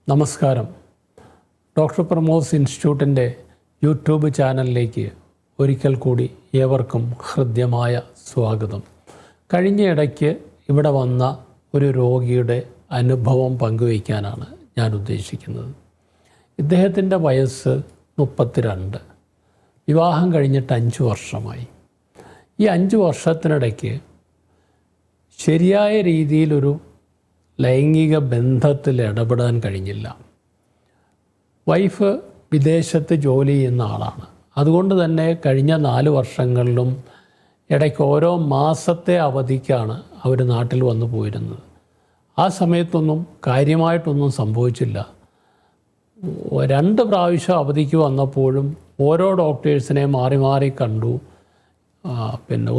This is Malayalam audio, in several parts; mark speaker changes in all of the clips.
Speaker 1: നമസ്കാരം. ഡോക്ടർ പ്രമോദ് ഇൻസ്റ്റിറ്റ്യൂട്ടിൻ്റെ യൂട്യൂബ് ചാനലിലേക്ക് ഒരിക്കൽ കൂടി ഏവർക്കും ഹൃദ്യമായ സ്വാഗതം. കഴിഞ്ഞ ഇടയ്ക്ക് ഇവിടെ വന്ന ഒരു രോഗിയുടെ അനുഭവം പങ്കുവയ്ക്കാനാണ് ഞാൻ ഉദ്ദേശിക്കുന്നത്. ഇദ്ദേഹത്തിൻ്റെ വയസ്സ് 32. വിവാഹം കഴിഞ്ഞിട്ട് 5 വർഷമായി. ഈ 5 വർഷത്തിനിടയ്ക്ക് ശരിയായ രീതിയിലൊരു ലൈംഗിക ബന്ധത്തിൽ ഇടപെടാൻ കഴിഞ്ഞില്ല. വൈഫ് വിദേശത്ത് ജോലി ചെയ്യുന്ന ആളാണ്. അതുകൊണ്ട് തന്നെ കഴിഞ്ഞ 4 വർഷങ്ങളിലും ഇടയ്ക്ക് ഓരോ മാസത്തെ അവധിക്കാണ് അവർ നാട്ടിൽ വന്നു പോയിരുന്നത്. ആ സമയത്തൊന്നും കാര്യമായിട്ടൊന്നും സംഭവിച്ചില്ല. 2 പ്രാവശ്യം അവധിക്ക് വന്നപ്പോഴും ഓരോ ഡോക്ടേഴ്സിനെ മാറി മാറി കണ്ടു.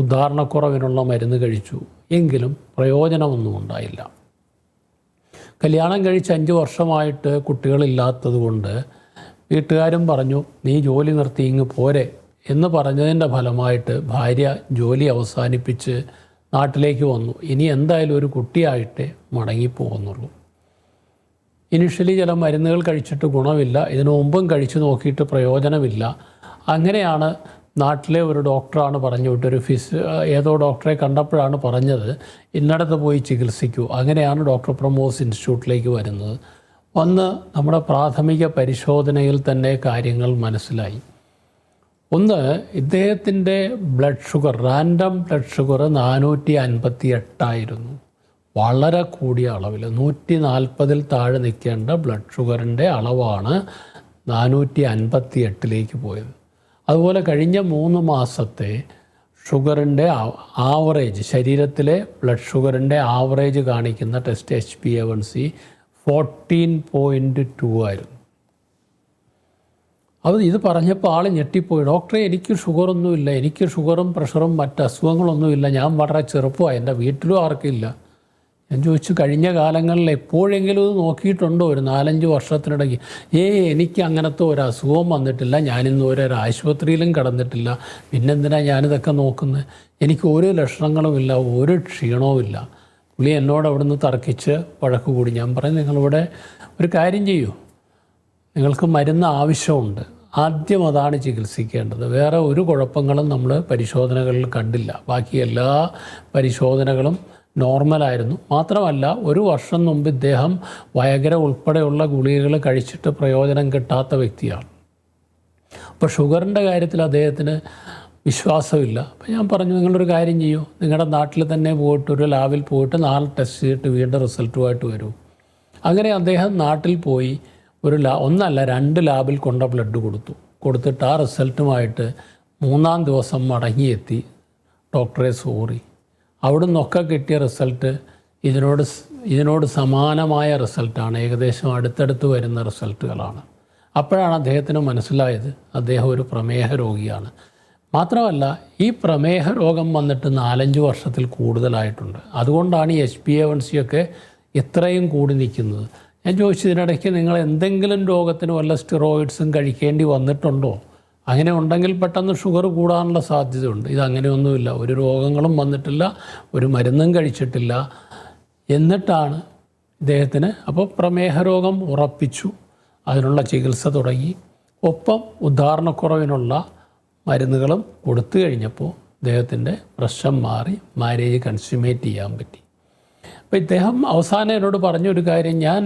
Speaker 1: ഉദ്ധാരണക്കുറവിനുള്ള മരുന്ന് കഴിച്ചു. എങ്കിലും പ്രയോജനമൊന്നും ഉണ്ടായില്ല. കല്യാണം കഴിച്ച് 5 വർഷമായിട്ട് കുട്ടികളില്ലാത്തത് കൊണ്ട് വീട്ടുകാരും പറഞ്ഞു, നീ ജോലി നിർത്തി ഇങ്ങ് പോരെ എന്ന് പറഞ്ഞതിൻ്റെ ഫലമായിട്ട് ഭാര്യ ജോലി അവസാനിപ്പിച്ച് നാട്ടിലേക്ക് വന്നു. ഇനി എന്തായാലും ഒരു കുട്ടിയായിട്ടേ മടങ്ങിപ്പോകുന്നുള്ളൂ. ഇനിഷ്യലി ചില മരുന്നുകൾ കഴിച്ചിട്ട് ഗുണമില്ല. ഇതിനു മുമ്പും കഴിച്ചു നോക്കിയിട്ട് പ്രയോജനമില്ല. അങ്ങനെയാണ് നാട്ടിലെ ഒരു ഡോക്ടറാണ് പറഞ്ഞു വിട്ടൊരു ഏതോ ഡോക്ടറെ കണ്ടപ്പോഴാണ് പറഞ്ഞത്, ഇന്നടത്ത് പോയി ചികിത്സിക്കൂ. അങ്ങനെയാണ് ഡോക്ടർ പ്രമോദ് ഇൻസ്റ്റിറ്റ്യൂട്ടിലേക്ക് വരുന്നത്. വന്ന് നമ്മുടെ പ്രാഥമിക പരിശോധനയിൽ തന്നെ കാര്യങ്ങൾ മനസ്സിലായി. ഒന്ന്, ഇദ്ദേഹത്തിൻ്റെ blood sugar, random blood sugar 458 വളരെ കൂടിയ അളവിൽ 140 താഴെ നിൽക്കേണ്ട ബ്ലഡ് ഷുഗറിൻ്റെ അളവാണ് 458 പോയത്. അതുപോലെ കഴിഞ്ഞ 3 മാസത്തെ ഷുഗറിൻ്റെ ആവറേജ്, ശരീരത്തിലെ ബ്ലഡ് ഷുഗറിൻ്റെ ആവറേജ് കാണിക്കുന്ന ടെസ്റ്റ് HbA1c 14.2 ആയിരുന്നു. ഇത് പറഞ്ഞപ്പോൾ ആൾ ഞെട്ടിപ്പോയി. ഡോക്ടറെ, എനിക്ക് ഷുഗറൊന്നുമില്ല, എനിക്ക് ഷുഗറും പ്രഷറും മറ്റ് അസുഖങ്ങളൊന്നുമില്ല, ഞാൻ വളരെ ചെറുപ്പമായി, എൻ്റെ വീട്ടിലും ആർക്കില്ല. ഞാൻ ചോദിച്ചു, കഴിഞ്ഞ കാലങ്ങളിൽ എപ്പോഴെങ്കിലും ഇത് നോക്കിയിട്ടുണ്ടോ? ഒരു 4-5 വർഷത്തിനിടയ്ക്ക്. എനിക്ക് അങ്ങനത്തെ ഒരു അസുഖവും വന്നിട്ടില്ല, ഞാനിന്ന് ഒരു ആശുപത്രിയിലും കിടന്നിട്ടില്ല, പിന്നെന്തിനാണ് ഞാനിതൊക്കെ നോക്കുന്നത്? എനിക്ക് ഒരു ലക്ഷണങ്ങളുമില്ല, ഒരു ക്ഷീണവുമില്ല. പുള്ളി എന്നോട് അവിടെ നിന്ന് തർക്കിച്ച് വഴക്ക് കൂടി. ഞാൻ പറഞ്ഞു, നിങ്ങളിവിടെ ഒരു കാര്യം ചെയ്യൂ, നിങ്ങൾക്ക് മരുന്ന് ആവശ്യമുണ്ട്, ആദ്യം അതാണ് ചികിത്സിക്കേണ്ടത്. വേറെ ഒരു കുഴപ്പങ്ങളും നമ്മൾ പരിശോധനകളിൽ കണ്ടില്ല. ബാക്കി എല്ലാ പരിശോധനകളും നോർമലായിരുന്നു. മാത്രമല്ല, 1 വർഷം മുമ്പ് ഇദ്ദേഹം വയഗ്ര ഉൾപ്പെടെയുള്ള ഗുളികകൾ കഴിച്ചിട്ട് പ്രയോജനം കിട്ടാത്ത വ്യക്തിയാണ്. അപ്പോൾ ഷുഗറിൻ്റെ കാര്യത്തിൽ അദ്ദേഹത്തിന് വിശ്വാസമില്ല. അപ്പോൾ ഞാൻ പറഞ്ഞു, നിങ്ങളൊരു കാര്യം ചെയ്യൂ, നിങ്ങളുടെ നാട്ടിൽ തന്നെ പോയിട്ട് ഒരു ലാബിൽ പോയിട്ട് 4 ടെസ്റ്റ് ചെയ്തിട്ട് വീണ്ടും റിസൾട്ടുമായിട്ട് വരൂ. അങ്ങനെ അദ്ദേഹം നാട്ടിൽ പോയി ഒന്നല്ല 2 ലാബിൽ കൊണ്ട ബ്ലഡ് കൊടുത്തിട്ട് ആ റിസൾട്ടുമായിട്ട് 3-ാം ദിവസം മടങ്ങിയെത്തി. ഡോക്ടറെ സോറി, അവിടെ നിന്നൊക്കെ കിട്ടിയ റിസൾട്ട് ഇതിനോട് സമാനമായ റിസൾട്ടാണ്, ഏകദേശം അടുത്തടുത്ത് വരുന്ന റിസൾട്ടുകളാണ്. അപ്പോഴാണ് അദ്ദേഹത്തിന് മനസ്സിലായത് അദ്ദേഹം ഒരു പ്രമേഹ രോഗിയാണ്. മാത്രമല്ല, ഈ പ്രമേഹ രോഗം വന്നിട്ട് 4-5 വർഷത്തിൽ കൂടുതലായിട്ടുണ്ട്. അതുകൊണ്ടാണ് ഈ HbA1c ഒക്കെ ഇത്രയും കൂടി നിൽക്കുന്നത്. ഞാൻ ചോദിച്ചതിനിടയ്ക്ക്, നിങ്ങൾ എന്തെങ്കിലും രോഗത്തിന് വല്ല സ്റ്റിറോയിഡ്സും കഴിക്കേണ്ടി വന്നിട്ടുണ്ടോ? അങ്ങനെ ഉണ്ടെങ്കിൽ പെട്ടെന്ന് ഷുഗർ കൂടാനുള്ള സാധ്യതയുണ്ട്. ഇതങ്ങനെയൊന്നുമില്ല, ഒരു രോഗങ്ങളും വന്നിട്ടില്ല, ഒരു മരുന്നും കഴിച്ചിട്ടില്ല. എന്നിട്ടാണ് ഇദ്ദേഹത്തിന് അപ്പോൾ പ്രമേഹ രോഗം ഉറപ്പിച്ചു, അതിനുള്ള ചികിത്സ തുടങ്ങി. ഒപ്പം ഉദ്ധാരണക്കുറവിനുള്ള മരുന്നുകളും കൊടുത്തു കഴിഞ്ഞപ്പോൾ ഇദ്ദേഹത്തിൻ്റെ പ്രശ്നം മാറി, മാരേജ് കൺസ്യൂമേറ്റ് ചെയ്യാൻ പറ്റി. അപ്പോൾ ഇദ്ദേഹം അവസാനം എന്നോട് പറഞ്ഞൊരു കാര്യം, ഞാൻ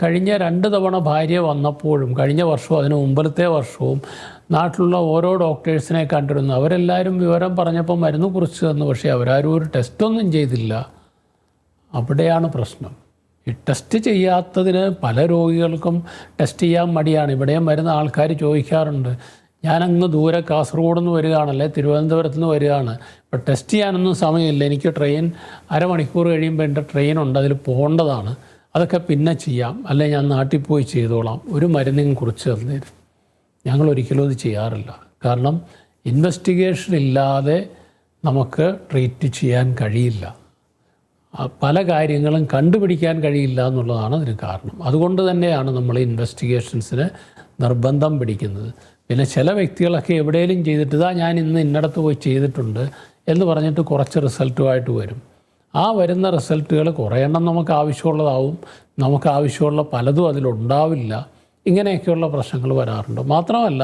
Speaker 1: കഴിഞ്ഞ 2 തവണ ഭാര്യ വന്നപ്പോഴും കഴിഞ്ഞ വർഷവും അതിന് മുമ്പത്തെ വർഷവും നാട്ടിലുള്ള ഓരോ ഡോക്ടേഴ്സിനെ കണ്ടിരുന്നു. അവരെല്ലാവരും വിവരം പറഞ്ഞപ്പോൾ മരുന്ന് കുറിച്ച് തന്നു. പക്ഷേ അവരാരും ഒരു ടെസ്റ്റൊന്നും ചെയ്തില്ല. അവിടെയാണ് പ്രശ്നം. ഈ ടെസ്റ്റ് ചെയ്യാത്തതിന് പല രോഗികൾക്കും ടെസ്റ്റ് ചെയ്യാൻ മടിയാണ്. ഇവിടെയും വരുന്ന ആൾക്കാർ ചോദിക്കാറുണ്ട്, ഞാനങ്ങ് ദൂരെ കാസർഗോഡ് നിന്ന് വരികയാണല്ലേ, തിരുവനന്തപുരത്ത് നിന്ന് വരികയാണ്, ഇപ്പോൾ ടെസ്റ്റ് ചെയ്യാനൊന്നും സമയമില്ല, എനിക്ക് ട്രെയിൻ 1/2 മണിക്കൂർ കഴിയുമ്പോൾ എൻ്റെ ട്രെയിനുണ്ട്, അതിൽ പോകേണ്ടതാണ്, അതൊക്കെ പിന്നെ ചെയ്യാം, അല്ലെ ഞാൻ നാട്ടിൽ പോയി ചെയ്തോളാം, ഒരു മരുന്നും കുറിച്ച് തന്നേരും. ഞങ്ങൾ ഒരിക്കലും അത് ചെയ്യാറില്ല. കാരണം ഇൻവെസ്റ്റിഗേഷൻ ഇല്ലാതെ നമുക്ക് ട്രീറ്റ് ചെയ്യാൻ കഴിയില്ല. പല കാര്യങ്ങളും കണ്ടുപിടിക്കാൻ കഴിയില്ല എന്നുള്ളതാണ് അതിന് കാരണം. അതുകൊണ്ട് തന്നെയാണ് നമ്മൾ ഇൻവെസ്റ്റിഗേഷൻസിന് നിർബന്ധം പിടിക്കുന്നത്. പിന്നെ ചില വ്യക്തികളൊക്കെ എവിടെയെങ്കിലും ചെയ്തിട്ട് ഞാൻ ഇന്ന് ഇന്നടത്ത് പോയി ചെയ്തിട്ടുണ്ട് എന്ന് പറഞ്ഞിട്ട് കുറച്ച് റിസൾട്ടുമായിട്ട് വരും. ആ വരുന്ന റിസൾട്ടുകൾ കുറേ എണ്ണം നമുക്ക് ആവശ്യമുള്ളതാവും, നമുക്ക് ആവശ്യമുള്ള പലതും അതിലുണ്ടാവില്ല. ഇങ്ങനെയൊക്കെയുള്ള പ്രശ്നങ്ങൾ വരാറുണ്ട്. മാത്രമല്ല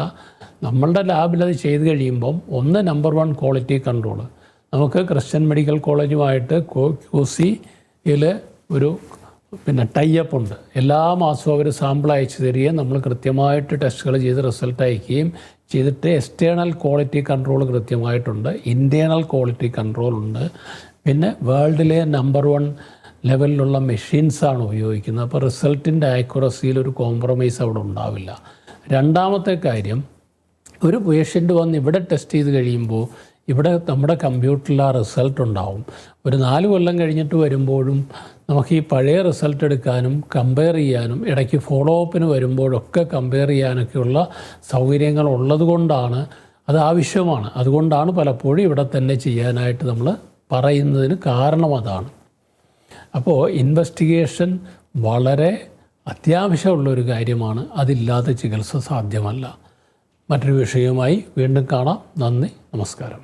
Speaker 1: നമ്മളുടെ ലാബിൽ അത് ചെയ്ത് കഴിയുമ്പം നമ്പർ 1 ക്വാളിറ്റി കൺട്രോൾ. നമുക്ക് ക്രിസ്ത്യൻ മെഡിക്കൽ കോളേജുമായിട്ട് QCയിൽ ഒരു ടൈപ്പ് ഉണ്ട്. എല്ലാ മാസവും അവർ സാമ്പിൾ അയച്ചു തരികയും നമ്മൾ കൃത്യമായിട്ട് ടെസ്റ്റുകൾ ചെയ്ത് റിസൾട്ട് അയക്കുകയും ചെയ്തിട്ട് എക്സ്റ്റേണൽ ക്വാളിറ്റി കൺട്രോൾ കൃത്യമായിട്ടുണ്ട്, ഇൻറ്റേർണൽ ക്വാളിറ്റി കൺട്രോൾ ഉണ്ട്. പിന്നെ വേൾഡിലെ നമ്പർ 1 ലെവലിലുള്ള മെഷീൻസാണ് ഉപയോഗിക്കുന്നത്. അപ്പോൾ റിസൾട്ടിൻ്റെ ആക്യുറസിയിൽ ഒരു കോംപ്രമൈസ് അവിടെ ഉണ്ടാവില്ല. രണ്ടാമത്തെ കാര്യം, ഒരു പേഷ്യൻ്റ് വന്ന് ഇവിടെ ടെസ്റ്റ് ചെയ്ത് കഴിയുമ്പോൾ ഇവിടെ നമ്മുടെ കമ്പ്യൂട്ടറിൽ ആ റിസൾട്ട് ഉണ്ടാവും. ഒരു 4 കൊല്ലം കഴിഞ്ഞിട്ട് വരുമ്പോഴും നമുക്ക് ഈ പഴയ റിസൾട്ട് എടുക്കാനും കമ്പയർ ചെയ്യാനും ഇടയ്ക്ക് ഫോളോ അപ്പിന് വരുമ്പോഴൊക്കെ കമ്പയർ ചെയ്യാനൊക്കെയുള്ള സൗകര്യങ്ങൾ ഉള്ളത് കൊണ്ടാണ് അത് ആവശ്യമാണ്. അതുകൊണ്ടാണ് പലപ്പോഴും ഇവിടെ തന്നെ ചെയ്യാനായിട്ട് നമ്മൾ പറയുന്നതിന് കാരണം അതാണ്. അപ്പോൾ ഇൻവെസ്റ്റിഗേഷൻ വളരെ അത്യാവശ്യമുള്ളൊരു കാര്യമാണ്. അതില്ലാതെ ചികിത്സ സാധ്യമല്ല. മറ്റൊരു വിഷയവുമായി വീണ്ടും കാണാം. നന്ദി, നമസ്കാരം.